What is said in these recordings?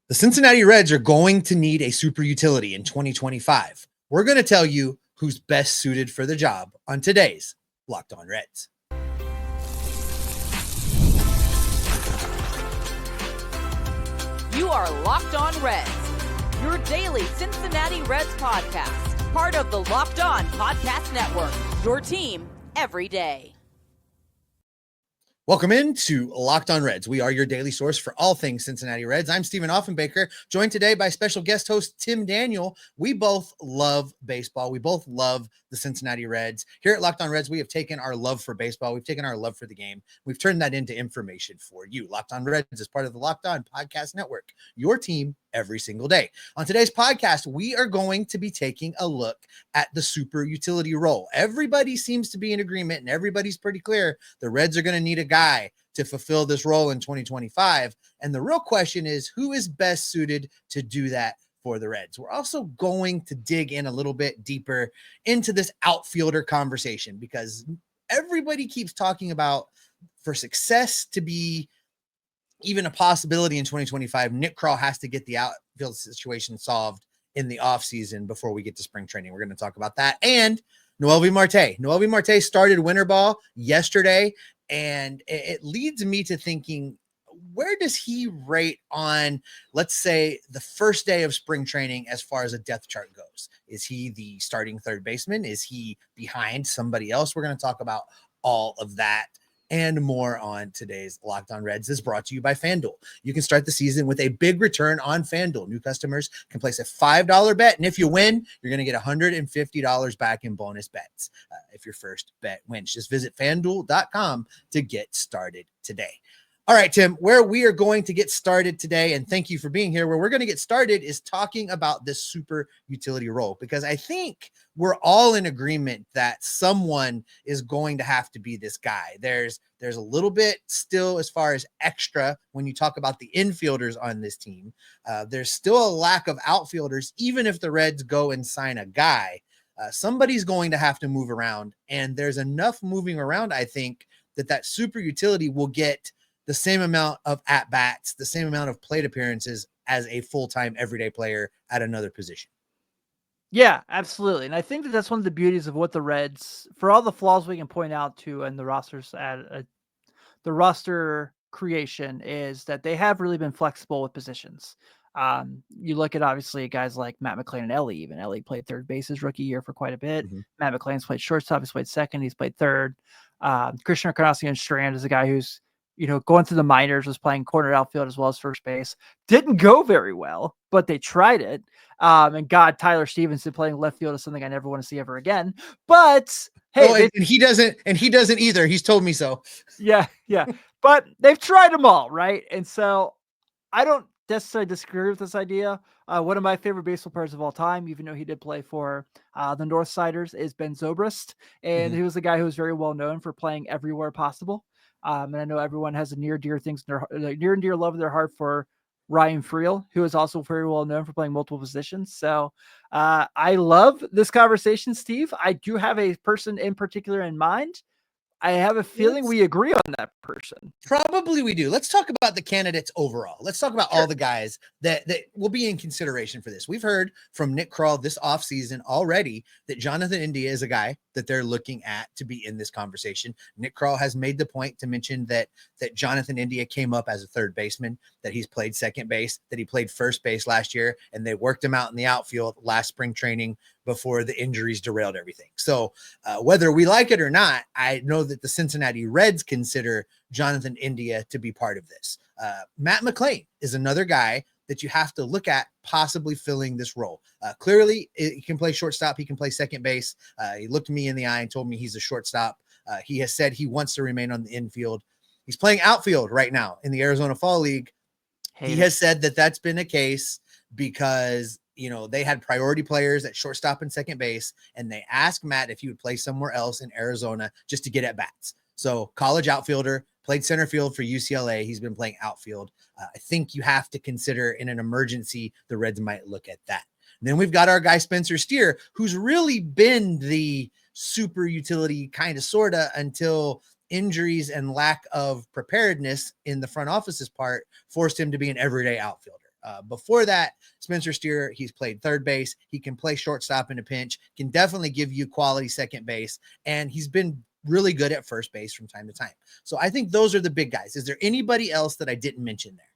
The Cincinnati Reds are going to need a super utility in 2025. We're going to tell you who's best suited for the job on today's Locked On Reds. You are Locked On Reds, your daily Cincinnati Reds podcast, part of the Locked On Podcast Network, your team every day. Welcome into Locked On Reds. We are your daily source for all things Cincinnati Reds. I'm Stephen Offenbaker, joined today by special guest host Tim Daniel. We both love baseball. We both love the Cincinnati Reds. Here at Locked On Reds, we have taken our love for baseball. We've taken our love for the game. We've turned that into information for you. Locked On Reds is part of the Locked On Podcast Network, your team every single day. On today's podcast, we are going to be taking a look at the super utility role. Everybody seems to be in agreement and everybody's pretty clear the Reds are going to need a guy to fulfill this role in 2025. And the real question is, who is best suited to do that for the Reds? We're also going to dig in a little bit deeper into this outfielder conversation because everybody keeps talking about, for success to be even a possibility in 2025, Nick Krall has to get the outfield situation solved in the offseason before we get to spring training. We're going to talk about that. And Noelvi Marte. Noelvi Marte started winter ball yesterday, and it leads me to thinking, where does he rate on, let's say, the first day of spring training as far as a depth chart goes? Is he the starting third baseman? Is he behind somebody else? We're going to talk about all of that and more on today's Locked On Reds. This is brought to you by FanDuel. You can start the season with a big return on FanDuel. New customers can place a $5 bet, and if you win, you're going to get $150 back in bonus bets if your first bet wins. Just visit FanDuel.com to get started today. All right, Tim, where we are going to get started today, and thank you for being here, where we're going to get started is talking about this super utility role, because I think we're all in agreement that someone is going to have to be this guy. There's a little bit still as far as extra when you talk about the infielders on this team. There's still a lack of outfielders, even if the Reds go and sign a guy. Somebody's going to have to move around, and there's enough moving around, I think, that super utility will get the same amount of at-bats, the same amount of plate appearances as a full-time everyday player at another position. Yeah, absolutely. And I think that's one of the beauties of what the Reds, for all the flaws we can point out to and the rosters at the roster creation, is that they have really been flexible with positions. You look at obviously guys like Matt McLain and Ellie. Even Ellie played third base his rookie year for quite a bit. Mm-hmm. Matt McLain's played shortstop. He's played second. He's played third. Christian Encarnacion-Strand is a guy who's, going through the minors, was playing corner outfield as well as first base. Didn't go very well, but they tried it. And God, Tyler Stevenson playing left field is something I never want to see ever again. But hey, and he doesn't either. He's told me so. Yeah. But they've tried them all, right? And so I don't necessarily disagree with this idea. One of my favorite baseball players of all time, even though he did play for the Northsiders, is Ben Zobrist. And he was a guy who was very well known for playing everywhere possible. And I know everyone has a near and dear love in their heart for Ryan Friel, who is also very well known for playing multiple positions. So I love this conversation, Steve. I do have a person in particular in mind. I have a feeling we agree on that person. Probably we do. Let's talk about the candidates overall. Let's talk about all the guys that will be in consideration for this. We've heard from Nick Krall this offseason already that Jonathan India is a guy that they're looking at to be in this conversation. Nick Krall has made the point to mention that Jonathan India came up as a third baseman, that he's played second base, that he played first base last year, and they worked him out in the outfield last spring training before the injuries derailed everything. So whether we like it or not, I know that the Cincinnati Reds consider Jonathan India to be part of this. Matt McLain is another guy that you have to look at possibly filling this role. Clearly, he can play shortstop. He can play second base. He looked me in the eye and told me he's a shortstop. He has said he wants to remain on the infield. He's playing outfield right now in the Arizona Fall League. He has said that that's been a case because they had priority players at shortstop and second base, and they asked Matt if he would play somewhere else in Arizona just to get at bats. So college outfielder, played center field for UCLA. He's been playing outfield. I think you have to consider in an emergency, the Reds might look at that. And then we've got our guy, Spencer Steer, who's really been the super utility kind of, sort of, until injuries and lack of preparedness in the front office's part forced him to be an everyday outfielder. Before that, Spencer Steer, he's played third base. He can play shortstop in a pinch, can definitely give you quality second base, and he's been really good at first base from time to time. So I think those are the big guys. Is there anybody else that I didn't mention there?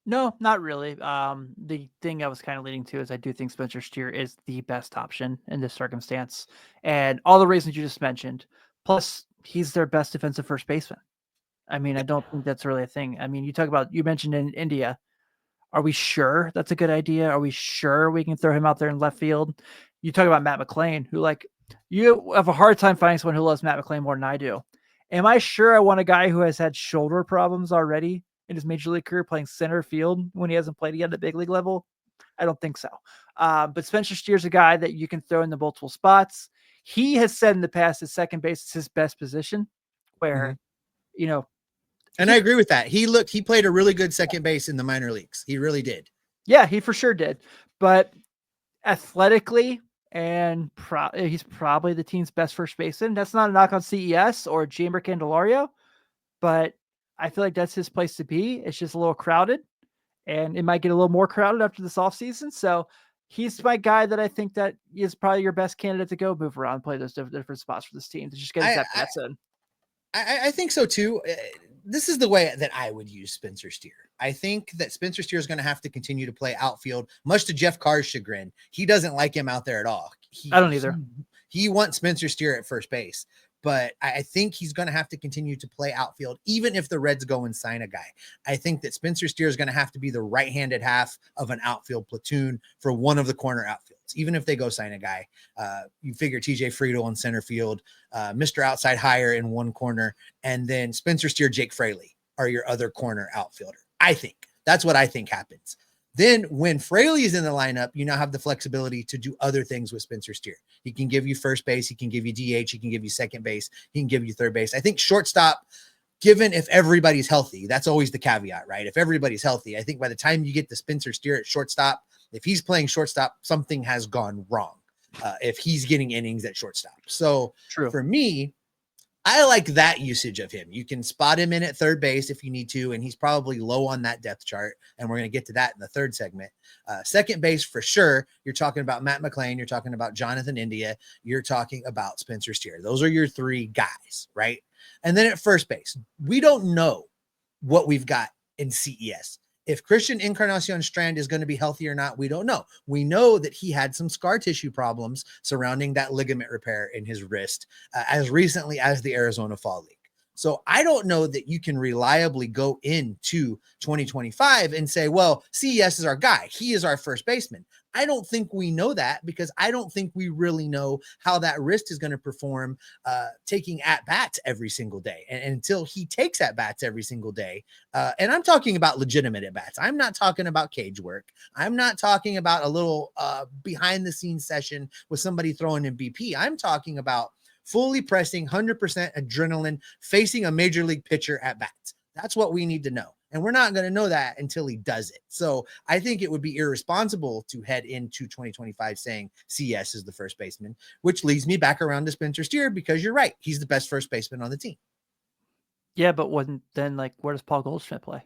No, not really. The thing I was kind of leading to is I do think Spencer Steer is the best option in this circumstance, and all the reasons you just mentioned. Plus, he's their best defensive first baseman. I mean, I don't think that's really a thing. I mean, you mentioned in India. Are we sure that's a good idea? Are we sure we can throw him out there in left field? You talk about Matt McClain, who you have a hard time finding someone who loves Matt McClain more than I do. Am I sure I want a guy who has had shoulder problems already in his major league career playing center field when he hasn't played yet at the big league level? I don't think so. But Spencer Steer's a guy that you can throw in the multiple spots. He has said in the past that second base is his best position, where, and I agree with that. He played a really good second base in the minor leagues. He really did. Yeah, he for sure did. But athletically, and he's probably the team's best first baseman. That's not a knock on CES or Jeimer Candelario, but I feel like that's his place to be. It's just a little crowded, and it might get a little more crowded after this offseason. So he's my guy that I think that is probably your best candidate to go move around, play those different spots for this team to just get his at-bats in. I think so too. This is the way that I would use Spencer Steer. I think that Spencer Steer is going to have to continue to play outfield, much to Jeff Carr's chagrin. He doesn't like him out there at all. I don't either. He wants Spencer Steer at first base, but I think he's going to have to continue to play outfield, even if the Reds go and sign a guy. I think that Spencer Steer is going to have to be the right-handed half of an outfield platoon for one of the corner outfields. Even if they go sign a guy, you figure TJ Friedel in center field, Mr. Outside Higher in one corner, and then Spencer Steer, Jake Fraley are your other corner outfielder. I think that's what I think happens. Then when Fraley is in the lineup, you now have the flexibility to do other things with Spencer Steer. He can give you first base. He can give you DH. He can give you second base. He can give you third base. I think shortstop, given if everybody's healthy, that's always the caveat, right? If everybody's healthy, I think by the time you get to Spencer Steer at shortstop, if he's playing shortstop, something has gone wrong. If he's getting innings at shortstop. So for me, I like that usage of him. You can spot him in at third base if you need to, and he's probably low on that depth chart. And we're going to get to that in the third segment. Second base for sure. You're talking about Matt McClain. You're talking about Jonathan India. You're talking about Spencer Steer. Those are your three guys, right? And then at first base, we don't know what we've got in CES. If Christian Encarnacion Strand is going to be healthy or not, we don't know. We know that he had some scar tissue problems surrounding that ligament repair in his wrist as recently as the Arizona Fall League. So I don't know that you can reliably go into 2025 and say, well, CES is our guy. He is our first baseman. I don't think we know that because I don't think we really know how that wrist is going to perform taking at-bats every single day. And until he takes at-bats every single day, and I'm talking about legitimate at-bats. I'm not talking about cage work. I'm not talking about a little behind-the-scenes session with somebody throwing in BP. I'm talking about fully pressing 100% adrenaline, facing a major league pitcher at bats. That's what we need to know. And we're not going to know that until he does it. So I think it would be irresponsible to head into 2025 saying CS is the first baseman, which leads me back around to Spencer Steer because you're right. He's the best first baseman on the team. Yeah, but where does Paul Goldschmidt play?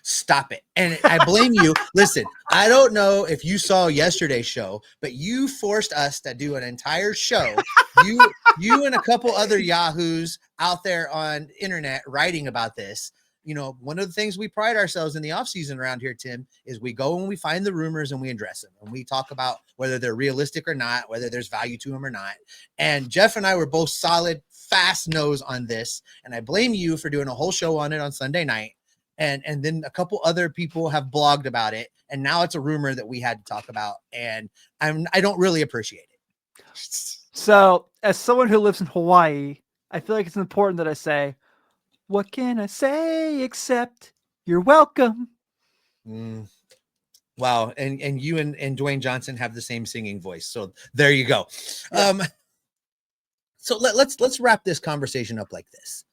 Stop it. And I blame you. Listen, I don't know if you saw yesterday's show, but you forced us to do an entire show. You and a couple other yahoos out there on internet writing about this. You know, one of the things we pride ourselves in the offseason around here, Tim, is we go and we find the rumors and we address them. And we talk about whether they're realistic or not, whether there's value to them or not. And Jeff and I were both solid, fast nose on this. And I blame you for doing a whole show on it on Sunday night. And then a couple other people have blogged about it. And now it's a rumor that we had to talk about. And I don't really appreciate it. So as someone who lives in Hawaii, I feel like it's important that I say, what can I say except you're welcome? Wow. And you and Dwayne Johnson have the same singing voice. So there you go. So let's wrap this conversation up like this.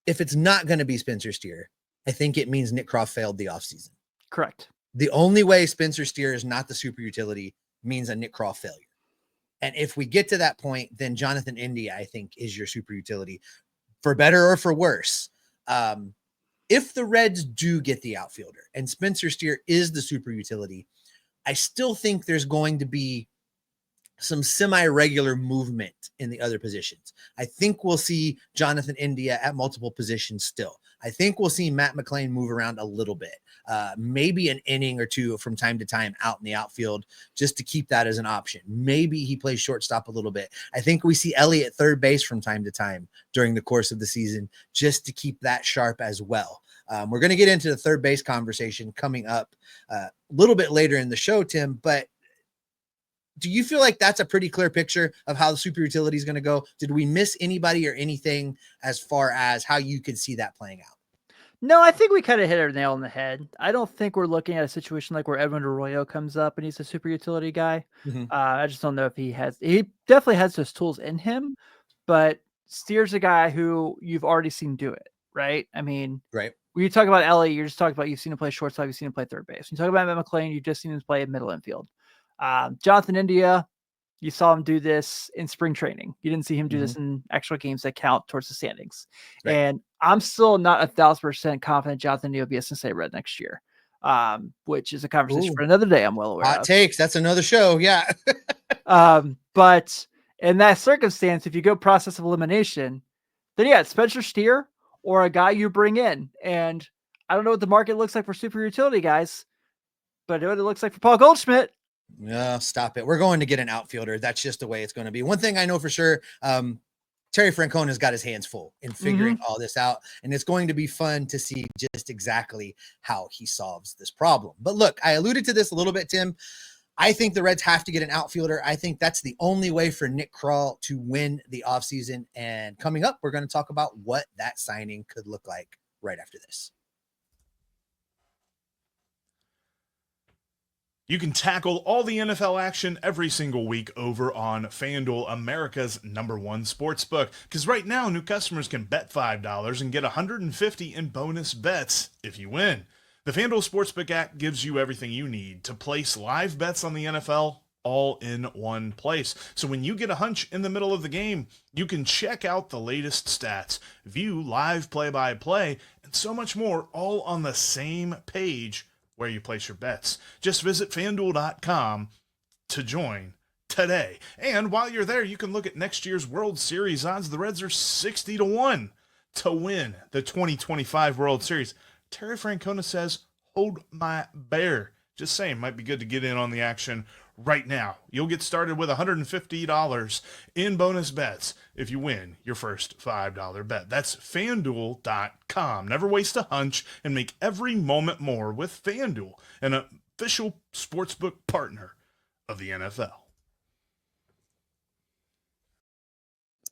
If it's not going to be Spencer Steer, I think it means Nick Croft failed the offseason. Correct. The only way Spencer Steer is not the super utility means a Nick Croft failure. And if we get to that point, then Jonathan India, I think, is your super utility for better or for worse. if the Reds do get the outfielder and Spencer Steer is the super utility, I still think there's going to be some semi-regular movement in the other positions. I think we'll see Jonathan India at multiple positions still. I think we'll see Matt McLain move around a little bit, maybe an inning or two from time to time out in the outfield, just to keep that as an option. Maybe he plays shortstop a little bit. I think we see Ellie at third base from time to time during the course of the season, just to keep that sharp as well. We're going to get into the third base conversation coming up a little bit later in the show, Tim, but do you feel like that's a pretty clear picture of how the super utility is going to go? Did we miss anybody or anything as far as how you could see that playing out? No, I think we kind of hit our nail on the head. I don't think we're looking at a situation like where Edwin Arroyo comes up and he's a super utility guy. I just don't know if he definitely has those tools in him, but Steer's a guy who you've already seen do it, right? I mean, right. When you talk about Ellie, you're just talking about you've seen him play shortstop, you've seen him play third base. When you talk about Matt McLain, you've just seen him play middle infield. Jonathan India, you saw him do this in spring training. You didn't see him do this in actual games that count towards the standings. Right. And I'm still not 1,000% confident Jonathan India will be a Cincinnati Red next year, which is a conversation for another day. I'm well aware Hot takes. That's another show. Yeah. But in that circumstance, if you go process of elimination, then yeah, it's Spencer Steer or a guy you bring in. And I don't know what the market looks like for super utility guys, but what it looks like for Paul Goldschmidt. No, stop it. We're going to get an outfielder. That's just the way it's going to be. One thing I know for sure, Terry Francona's got his hands full in figuring all this out, and it's going to be fun to see just exactly how he solves this problem. But look, I alluded to this a little bit, Tim. I think the Reds have to get an outfielder. I think that's the only way for Nick Krall to win the offseason. And coming up, we're going to talk about what that signing could look like right after this. You can tackle all the NFL action every single week over on FanDuel, America's #1 sportsbook. Because right now, new customers can bet $5 and get $150 in bonus bets if you win. The FanDuel Sportsbook app gives you everything you need to place live bets on the NFL all in one place. So when you get a hunch in the middle of the game, you can check out the latest stats, view live play-by-play, and so much more all on the same page where you place your bets. Just visit FanDuel.com to join today. And while you're there, you can look at next year's World Series odds. The Reds are 60-1 to win the 2025 World Series. Terry Francona says, hold my bear. Just saying, might be good to get in on the action right now. You'll get started with $150 in bonus bets if you win your first $5 bet. That's FanDuel.com. Never waste a hunch and make every moment more with FanDuel, an official sportsbook partner of the NFL.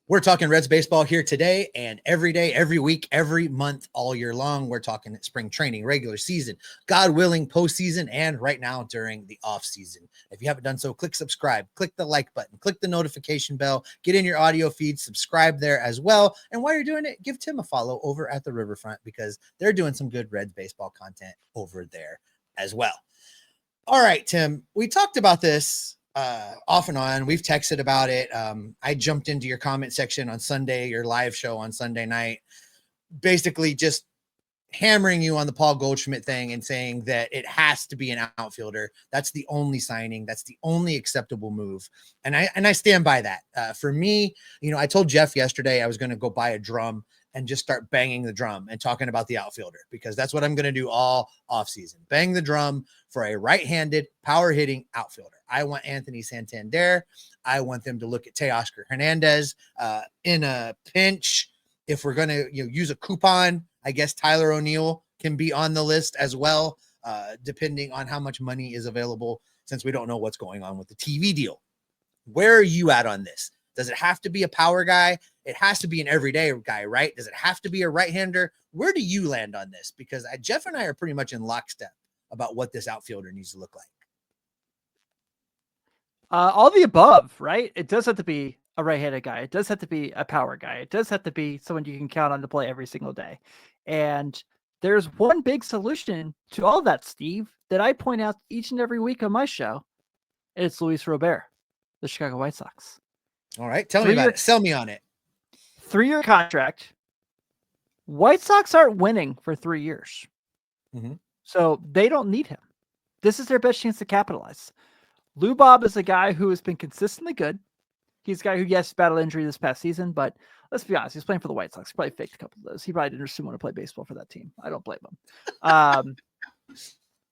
We're talking Reds baseball here today and every day, every week, every month, all year long. We're talking spring training, regular season, God willing, postseason, and right now during the off season. If you haven't done so, click subscribe, click the like button, click the notification bell, get in your audio feed, subscribe there as well. And while you're doing it, give Tim a follow over at the Riverfront because they're doing some good Reds baseball content over there as well. All right, Tim, we talked about this off and on. We've texted about it. I jumped into your comment section on Sunday, your live show on Sunday night, basically just hammering you on the Paul Goldschmidt thing and saying that it has to be an outfielder. That's the only signing. That's the only acceptable move. And I stand by that. For me, I told Jeff yesterday I was going to go buy a drum and just start banging the drum and talking about the outfielder, because that's what I'm going to do all offseason. Bang the drum for a right-handed, power-hitting outfielder. I want Anthony Santander. I want them to look at Teoscar Hernandez in a pinch. If we're going to use a coupon, I guess Tyler O'Neill can be on the list as well, depending on how much money is available, since we don't know what's going on with the TV deal. Where are you at on this? Does it have to be a power guy? It has to be an everyday guy, right? Does it have to be a right-hander? Where do you land on this? Because Jeff and I are pretty much in lockstep about what this outfielder needs to look like. All the above, right? It does have to be a right-handed guy. It does have to be a power guy. It does have to be someone you can count on to play every single day. And there's one big solution to all that, Steve, that I point out each and every week on my show. It's Luis Robert, the Chicago White Sox. All right. Tell me about it. Sell me on it. 3-year contract, White Sox aren't winning for 3 years. Mm-hmm. So they don't need him. This is their best chance to capitalize. Lou Bob is a guy who has been consistently good. He's a guy who, yes, battled injury this past season, but let's be honest, he's playing for the White Sox. He probably faked a couple of those. He probably didn't just want to play baseball for that team. I don't blame him.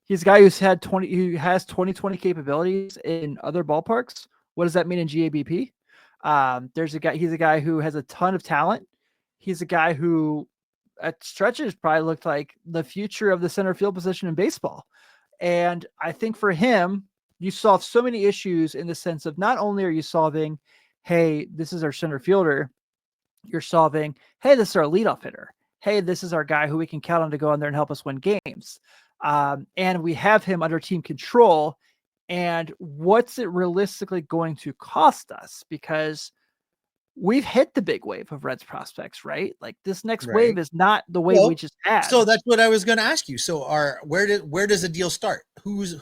He's a guy who has 20/20 capabilities in other ballparks. What does that mean in GABP? He's a guy who has a ton of talent. He's a guy who at stretches probably looked like the future of the center field position in baseball. And I think for him, you solve so many issues in the sense of not only are you solving, hey, this is our center fielder, you're solving, hey, this is our leadoff hitter. Hey, this is our guy who we can count on to go in there and help us win games. And we have him under team control. And what's it realistically going to cost us? Because we've hit the big wave of Reds prospects, right? Like this next wave is not the wave we just had. So that's what I was going to ask you. So where does the deal start? Who's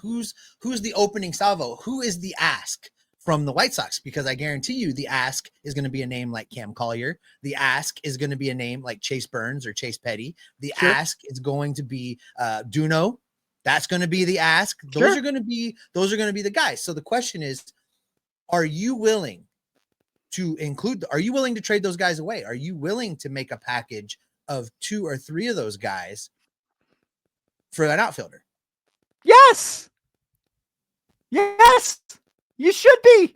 the opening salvo? Who is the ask from the White Sox? Because I guarantee you the ask is going to be a name like Cam Collier. The ask is going to be a name like Chase Burns or Chase Petty. The ask is going to be Duno. That's going to be the ask. Those are going to be the guys. So the question is, are you willing to are you willing to trade those guys away? Are you willing to make a package of 2 or 3 of those guys for an outfielder? Yes. Yes, you should be.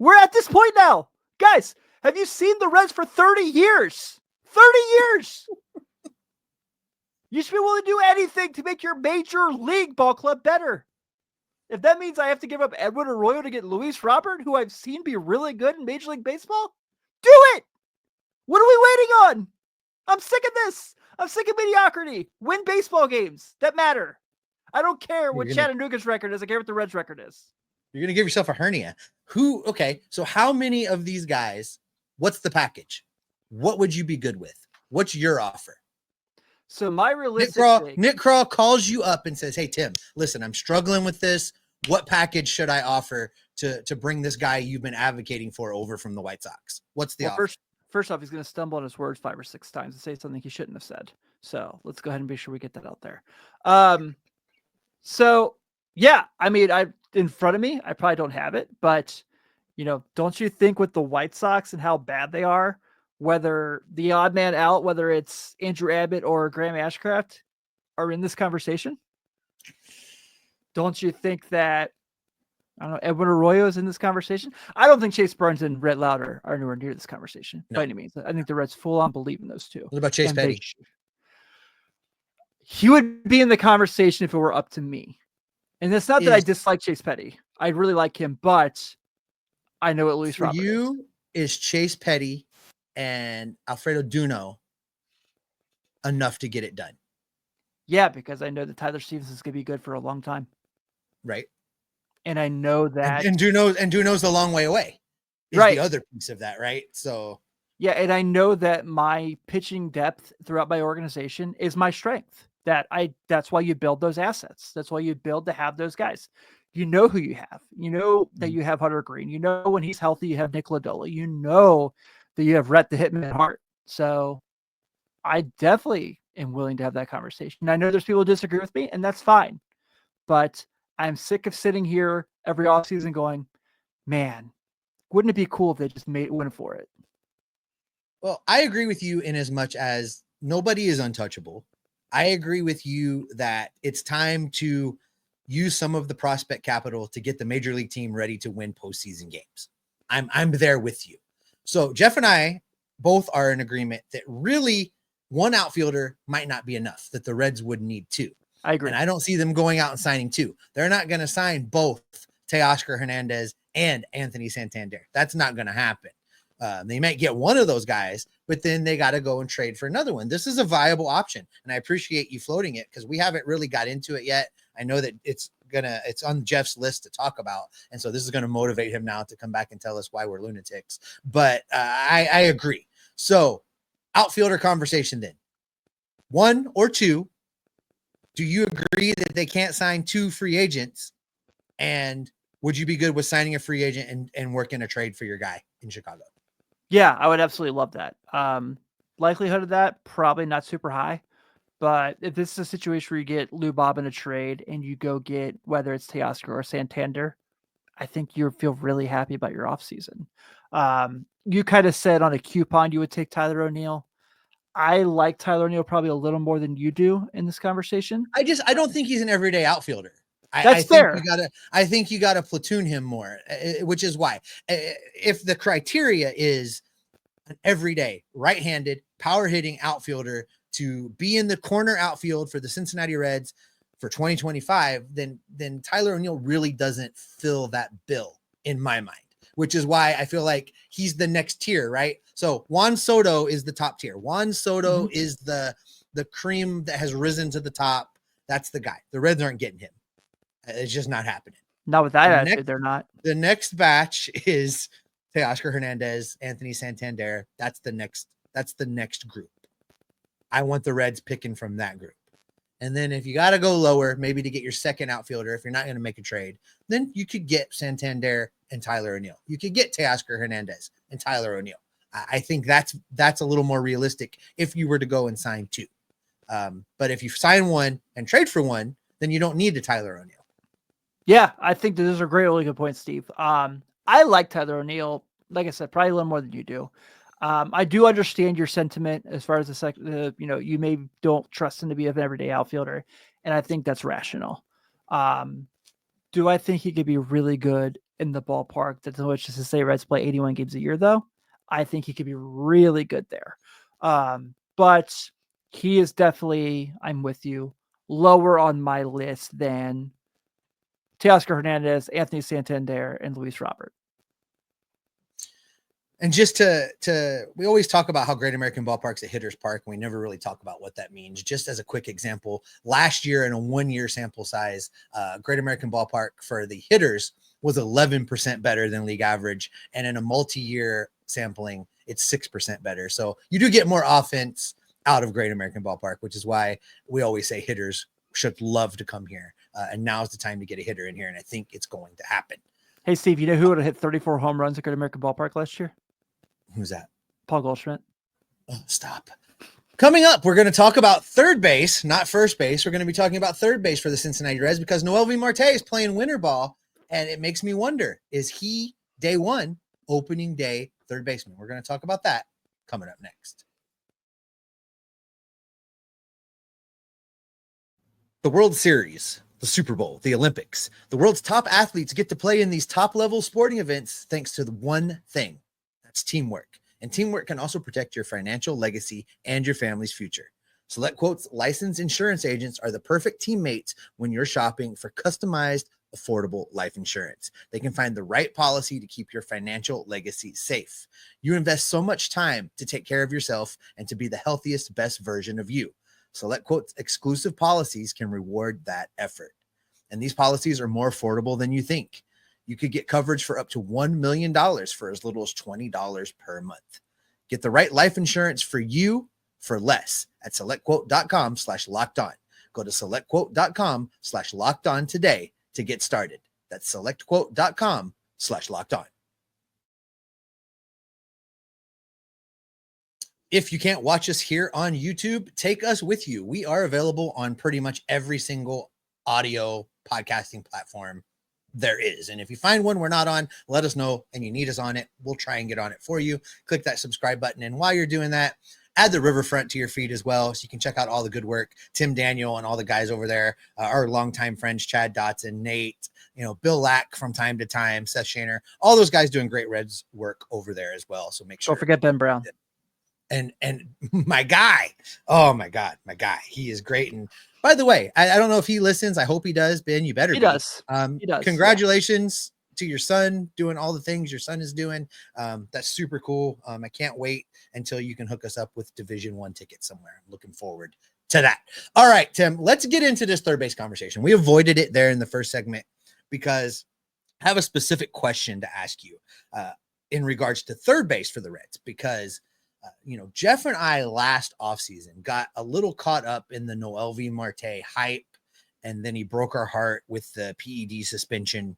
We're at this point now. Guys, have you seen the Reds for 30 years? 30 years. You should be willing to do anything to make your major league ball club better. If that means I have to give up Edwin Arroyo to get Luis Robert, who I've seen be really good in Major League Baseball, do it. What are we waiting on? I'm sick of this. I'm sick of mediocrity. Win baseball games that matter. I don't care what Chattanooga's record is. I care what the Reds' record is. You're going to give yourself a hernia. So how many of these guys, what's the package? What would you be good with? What's your offer? So my realistic Nick Krall calls you up and says, hey, Tim, listen, I'm struggling with this. What package should I offer to bring this guy you've been advocating for over from the White Sox? What's the offer? First off, he's going to stumble on his words 5 or 6 times and say something he shouldn't have said. So let's go ahead and be sure we get that out there. So yeah, I mean, in front of me, I probably don't have it, but don't you think with the White Sox and how bad they are, whether the odd man out, whether it's Andrew Abbott or Graham Ashcraft are in this conversation? Don't you think that, I don't know, Edwin Arroyo is in this conversation? I don't think Chase Burns and Rhett Lauder are anywhere near this conversation by any means. I think the Reds full on believe in those two. What about Chase Petty? He would be in the conversation if it were up to me. And it's not that I dislike Chase Petty. I really like him, but I know what Luis Robert is. For you, is Chase Petty and Alfredo Duno enough to get it done? Yeah, because I know that Tyler Stevens is going to be good for a long time. Right. And I know that. And Duno's a long way away. Right. The other piece of that, right? So. Yeah, and I know that my pitching depth throughout my organization is my strength. That's why you build those assets. That's why you build to have those guys. You know who you have. You know that you have Hunter Green. You know when he's healthy, you have Nick Lodolo. You know that you have Rhett the Hitman Hart. So I definitely am willing to have that conversation. And I know there's people who disagree with me, and that's fine. But I'm sick of sitting here every offseason going, man, wouldn't it be cool if they just went for it? Well, I agree with you in as much as nobody is untouchable. I agree with you that it's time to use some of the prospect capital to get the major league team ready to win postseason games. I'm there with you. So Jeff and I both are in agreement that really one outfielder might not be enough, that the Reds would need 2. I agree. And I don't see them going out and signing 2. They're not going to sign both Teoscar Hernandez and Anthony Santander. That's not going to happen. They might get one of those guys, but then they got to go and trade for another one. This is a viable option, and I appreciate you floating it because we haven't really got into it yet. I know that it's on Jeff's list to talk about, and so this is going to motivate him now to come back and tell us why we're lunatics. But I agree. So outfielder conversation then. 1 or 2, do you agree that they can't sign 2 free agents? And would you be good with signing a free agent and working a trade for your guy in Chicago? Yeah, I would absolutely love that. Likelihood of that, probably not super high. But if this is a situation where you get Lou Bob in a trade and you go get whether it's Teoscar or Santander, I think you feel really happy about your offseason. You kind of said on a coupon you would take Tyler O'Neill. I like Tyler O'Neill probably a little more than you do in this conversation. I don't think he's an everyday outfielder. That's fair. I think you gotta platoon him more, which is why if the criteria is an everyday right-handed power hitting outfielder to be in the corner outfield for the Cincinnati Reds for 2025, then Tyler O'Neill really doesn't fill that bill in my mind, which is why I feel like he's the next tier, right? So Juan Soto is the top tier. Juan Soto is the cream that has risen to the top. That's the guy. The Reds aren't getting him. It's just not happening. Not with that attitude, they're not. The next batch is Teoscar Hernandez, Anthony Santander. That's the next group. I want the Reds picking from that group. And then if you got to go lower, maybe to get your second outfielder, if you're not going to make a trade, then you could get Santander and Tyler O'Neill. You could get Teoscar Hernandez and Tyler O'Neill. I think that's a little more realistic if you were to go and sign two. But if you sign one and trade for one, then you don't need the Tyler O'Neill. Yeah, I think those are great, really good points, Steve. I like Tyler O'Neill. Like I said, probably a little more than you do. I do understand your sentiment as far as you maybe don't trust him to be an everyday outfielder, and I think that's rational. Do I think he could be really good in the ballpark that's in which to say Reds play 81 games a year, though? I think he could be really good there. But he is definitely, I'm with you, lower on my list than Teoscar Hernandez, Anthony Santander, and Luis Robert. And just we always talk about how Great American Ballpark's a hitter's park, and we never really talk about what that means. Just as a quick example, last year in a 1-year sample size, Great American Ballpark for the hitters was 11% better than league average. And in a multi-year sampling, it's 6% better. So you do get more offense out of Great American Ballpark, which is why we always say hitters should love to come here. And now's the time to get a hitter in here. And I think it's going to happen. Hey, Steve, you know who would have hit 34 home runs at Great American Ballpark last year? Who's that? Paul Goldschmidt. Oh, stop. Coming up, we're going to talk about third base, not first base. We're going to be talking about third base for the Cincinnati Reds because Noelvi Marte is playing winter ball. And it makes me wonder, is he day one, opening day third baseman? We're going to talk about that coming up next. The World Series, the Super Bowl, the Olympics. The world's top athletes get to play in these top-level sporting events thanks to the one thing. That's teamwork. And teamwork can also protect your financial legacy and your family's future. Select Quote's licensed insurance agents are the perfect teammates when you're shopping for customized, affordable life insurance. They can find the right policy to keep your financial legacy safe. You invest so much time to take care of yourself and to be the healthiest, best version of you. Select Quote's exclusive policies can reward that effort. And these policies are more affordable than you think. You could get coverage for up to $1 million for as little as $20 per month. Get the right life insurance for you for less at selectquote.com/lockedon. Go to selectquote.com/lockedon today to get started. That's selectquote.com/lockedon. If you can't watch us here on YouTube, take us with you. We are available on pretty much every single audio podcasting platform there is. And if you find one we're not on, let us know and you need us on it. We'll try and get on it for you. Click that subscribe button. And while you're doing that, add the Riverfront to your feed as well. So you can check out all the good work. Tim Daniel and all the guys over there, our longtime friends, Chad Dotson, Nate, Bill Lack from time to time, Seth Shaner, all those guys doing great Reds work over there as well. So make sure. Don't forget Ben Brown. And my guy, oh my God, he is great. And by the way, I don't know if he listens. I hope he does. Ben, you better. He does. He does. Congratulations to your son doing all the things your son is doing. That's super cool. I can't wait until you can hook us up with Division I tickets somewhere. I'm looking forward to that. All right, Tim, let's get into this third base conversation. We avoided it there in the first segment because I have a specific question to ask you in regards to third base for the Reds, because Jeff and I last offseason got a little caught up in the Noelvi Marte hype, and then he broke our heart with the PED suspension,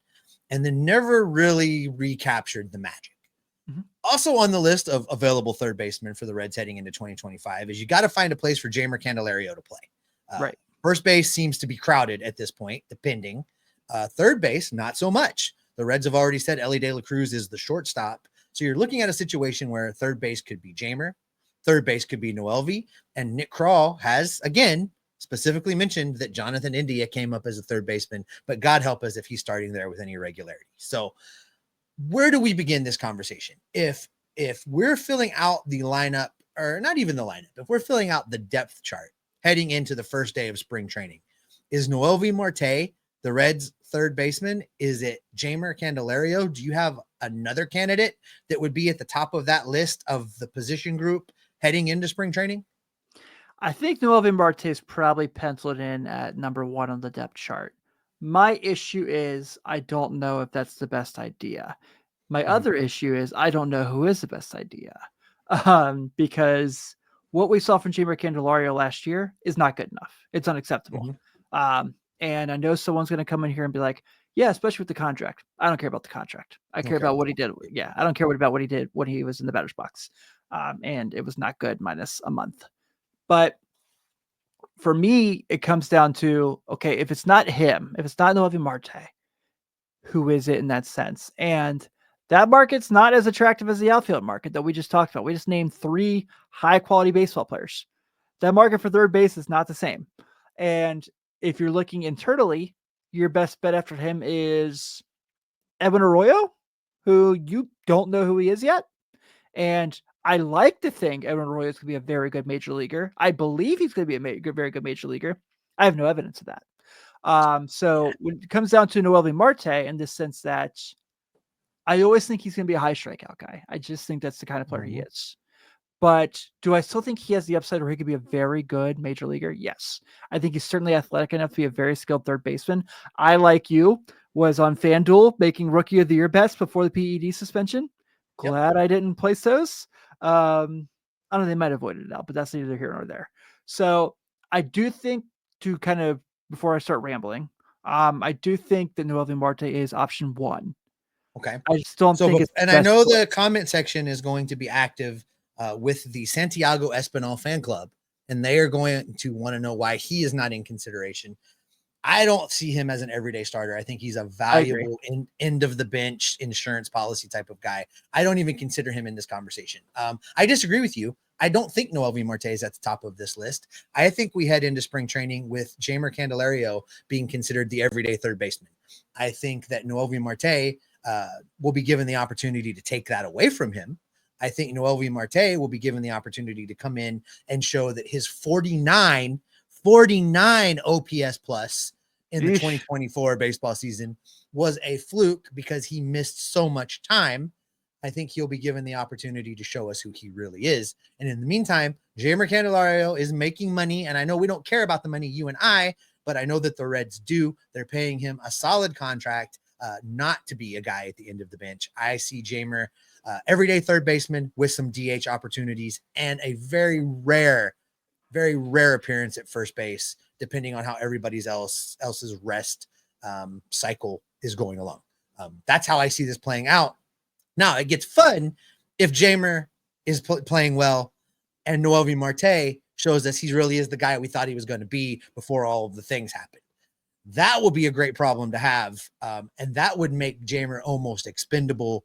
and then never really recaptured the magic. Also on the list of available third basemen for the Reds heading into 2025 is you got to find a place for Jeimer Candelario to play. Right. First base seems to be crowded at this point, depending. Third base, not so much. The Reds have already said Elly De La Cruz is the shortstop. So you're looking at a situation where third base could be Jeimer, third base could be Noelvi, and Nick Krall has, again, specifically mentioned that Jonathan India came up as a third baseman, but God help us if he's starting there with any irregularity. So where do we begin this conversation? If we're filling out the lineup, or not even the lineup, if we're filling out the depth chart heading into the first day of spring training, is Noelvi Marte the Reds' third baseman? Is it Jeimer Candelario? Do you have another candidate that would be at the top of that list of the position group heading into spring training? I think Noelvi Marte is probably penciled in at number 1 on the depth chart. My issue is I don't know if that's the best idea. My other issue is I don't know who is the best idea. Because what we saw from Jeimer Candelario last year is not good enough. It's unacceptable. And I know someone's going to come in here and be like, yeah, especially with the contract. I don't care about the contract. I care about what he did. Yeah, I don't care about what he did when he was in the batter's box. And it was not good minus a month. But for me, it comes down to, okay, if it's not him, if it's not Noelvi Marte, who is it in that sense? And that market's not as attractive as the outfield market that we just talked about. We just named 3 high-quality baseball players. That market for third base is not the same. And if you're looking internally, your best bet after him is Evan Arroyo, who you don't know who he is yet. And I like to think Evan Arroyo is going to be a very good major leaguer. I believe he's going to be a very good major leaguer. I have no evidence of that. So when it comes down to Noelvi Marte, in the sense that I always think he's going to be a high strikeout guy. I just think that's the kind of player he is. But do I still think he has the upside where he could be a very good major leaguer? Yes. I think he's certainly athletic enough to be a very skilled third baseman. I, like you, was on FanDuel making Rookie of the Year bets before the PED suspension. Glad I didn't place those. I don't know, they might have avoided it out, but that's neither here nor there. So I do think, to kind of, before I start rambling, I do think that Noelvi Marte is option 1. Okay. I just don't think it's and I know the comment section is going to be active with the Santiago Espinal fan club, and they are going to want to know why he is not in consideration. I don't see him as an everyday starter. I think he's a valuable end of the bench insurance policy type of guy. I don't even consider him in this conversation. I disagree with you. I don't think Noelvi Marte is at the top of this list. I think we head into spring training with Jeimer Candelario being considered the everyday third baseman. I think that Noelvi Marte will be given the opportunity to take that away from him. I think Noelvi Marte will be given the opportunity to come in and show that his 49 OPS plus in the 2024 baseball season was a fluke because he missed so much time. I think he'll be given the opportunity to show us who he really is. And in the meantime, Jeimer Candelario is making money. And I know we don't care about the money, you and I, but I know that the Reds do. They're paying him a solid contract, not to be a guy at the end of the bench. I see Jeimer everyday third baseman with some DH opportunities and a very rare appearance at first base, depending on how everybody's else's rest cycle is going along. That's how I see this playing out. Now it gets fun if Jeimer is playing well and Noelvi Marte shows us he really is the guy we thought he was going to be before all of the things happened. That will be a great problem to have. And that would make Jeimer almost expendable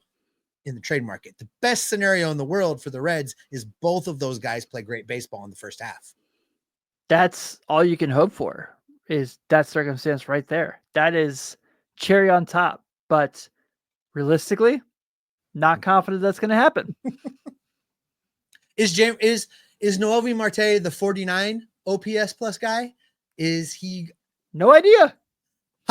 in the trade market. The best scenario in the world for the Reds is both of those guys play great baseball in the first half. That's all you can hope for, is that circumstance right there. That is cherry on top. But realistically, not confident that's going to happen. Is Noelvi Marte the 49 OPS plus guy? Is he? No idea.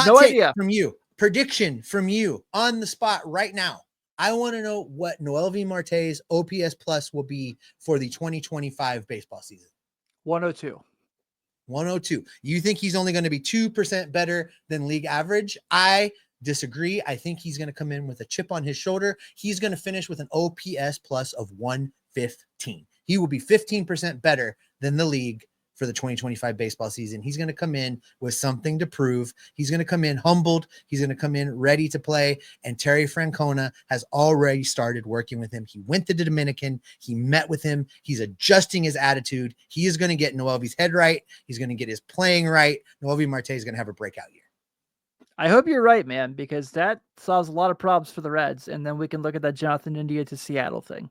No idea from you. Prediction from you on the spot right now. I want to know what Noelvi Marte's OPS plus will be for the 2025 baseball season. 102. 102. You think he's only going to be 2% better than league average? I disagree. I think he's going to come in with a chip on his shoulder. He's going to finish with an OPS plus of 115. He will be 15% better than the league for the 2025 baseball season. He's going to come in with something to prove. He's going to come in humbled. He's going to come in ready to play. And Terry Francona has already started working with him. He went to the Dominican. He met with him. He's adjusting his attitude. He is going to get Noelvi's head right. He's going to get his playing right. Noelvi Marte is going to have a breakout year. I hope you're right, man, because that solves a lot of problems for the Reds. And then we can look at that Jonathan India to Seattle thing.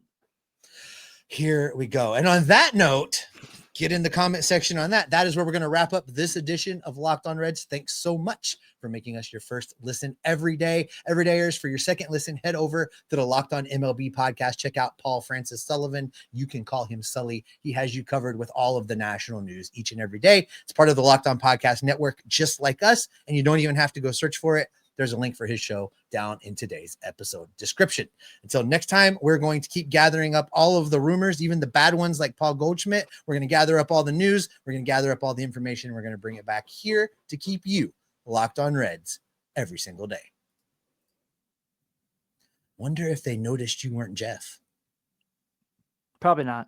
Here we go. And on that note, get in the comment section on that. That is where we're going to wrap up this edition of Locked On Reds. Thanks so much for making us your first listen every day. Everydayers, for your second listen, head over to the Locked On MLB podcast. Check out Paul Francis Sullivan. You can call him Sully. He has you covered with all of the national news each and every day. It's part of the Locked On Podcast Network, just like us, and you don't even have to go search for it. There's a link for his show down in today's episode description. Until next time, we're going to keep gathering up all of the rumors, even the bad ones like Paul Goldschmidt. We're going to gather up all the news. We're going to gather up all the information. We're going to bring it back here to keep you locked on Reds every single day. Wonder if they noticed you weren't Jeff. Probably not.